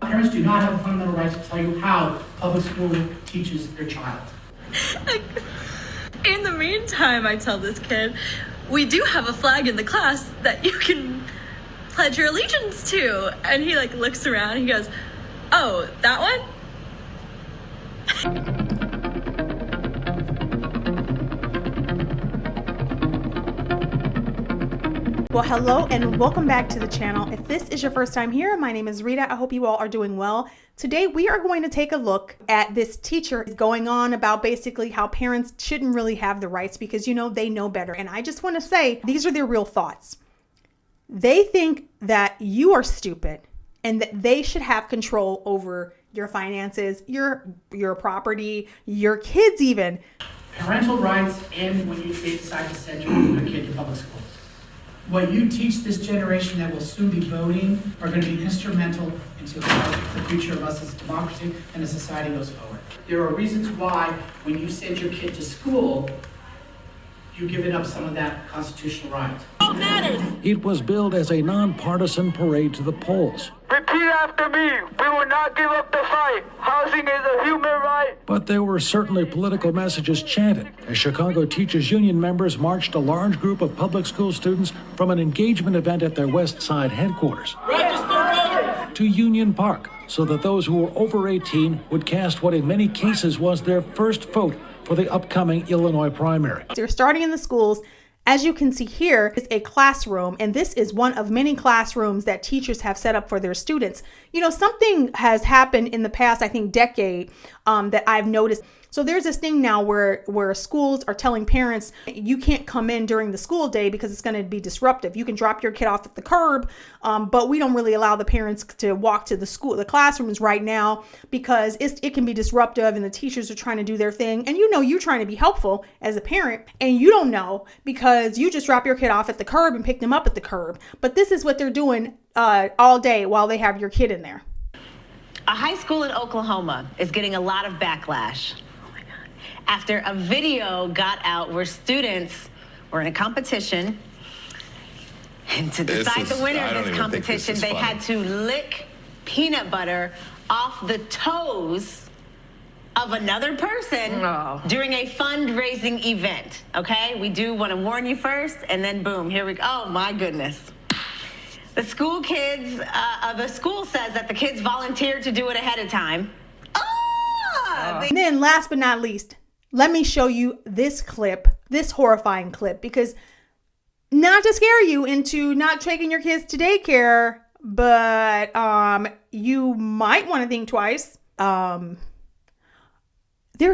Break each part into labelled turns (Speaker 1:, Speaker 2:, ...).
Speaker 1: parents do not have a fundamental right to tell you how public school teaches their child.
Speaker 2: In the meantime, I tell this kid, we do have a flag in the class that you can pledge your allegiance to. And he like looks around and he goes, oh, that one?
Speaker 3: Well, hello and welcome back to the channel. If this is your first time here, my name is Rita. I hope you all are doing well. Today, we are going to take a look at this teacher going on about basically how parents shouldn't really have the rights because, you know, they know better. And I just want to say, these are their real thoughts. They think that you are stupid and that they should have control over your finances, your property, your kids even.
Speaker 1: Parental rights end when you decide to send your kid to public schools. What you teach this generation that will soon be voting are going to be instrumental into how the future of us as a democracy and as society goes forward. There are reasons why when you send your kid to school, you're giving up some of that constitutional right.
Speaker 4: What matters?
Speaker 5: It was billed as a nonpartisan parade to the polls.
Speaker 4: Repeat after me. We will not give up the fight. Housing is a human right.
Speaker 5: But there were certainly political messages chanted as Chicago Teachers Union members marched a large group of public school students from an engagement event at their West Side headquarters to Union Park so that those who were over 18 would cast what in many cases was their first vote for the upcoming Illinois primary.
Speaker 3: They're starting in the schools. As you can see here is a classroom, and this is one of many classrooms that teachers have set up for their students. You know, something has happened in the past, I think, decade that I've noticed. So there's this thing now where schools are telling parents, you can't come in during the school day because it's going to be disruptive. You can drop your kid off at the curb, but we don't really allow the parents to walk to the classrooms right now because it can be disruptive and the teachers are trying to do their thing. And you know, you're trying to be helpful as a parent and you don't know because you just drop your kid off at the curb and pick them up at the curb. But this is what they're doing all day while they have your kid in there.
Speaker 6: A high school in Oklahoma is getting a lot of backlash after a video got out where students were in a competition, and to decide the winner of this competition, they had to lick peanut butter off the toes of another person during a fundraising event. Okay, we do want to warn you first, and then boom, here we go. Oh my goodness. The school says that the kids volunteered to do it ahead of time.
Speaker 3: And then last but not least, let me show you this clip, this horrifying clip, because not to scare you into not taking your kids to daycare, but you might want to think twice. There's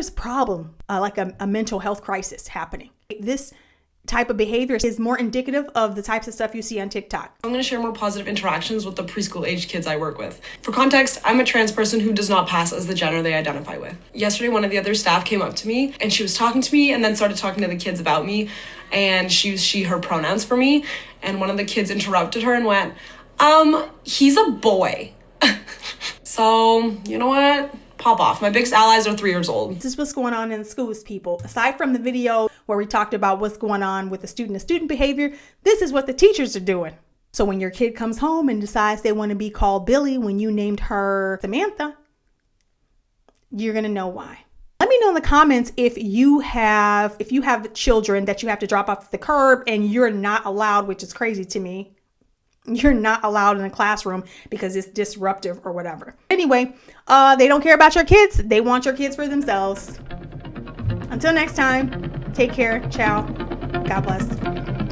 Speaker 3: a problem, like a mental health crisis happening. This type of behavior is more indicative of the types of stuff you see on TikTok.
Speaker 7: I'm going to share more positive interactions with the preschool age kids I work with. For context, I'm a trans person who does not pass as the gender they identify with. Yesterday, one of the other staff came up to me and she was talking to me and then started talking to the kids about me, and she used she, her pronouns for me, and one of the kids interrupted her and went, he's a boy. So, you know what? Pop off. My biggest allies are 3 years old.
Speaker 3: This is what's going on in the schools, people. Aside from the video where we talked about what's going on with the student behavior, this is what the teachers are doing. So when your kid comes home and decides they want to be called Billy when you named her Samantha, you're going to know why. Let me know in the comments if you have children that you have to drop off at the curb and you're not allowed, which is crazy to me. You're not allowed in a classroom because it's disruptive or whatever. Anyway, they don't care about your kids. They want your kids for themselves. Until next time, take care. Ciao. God bless.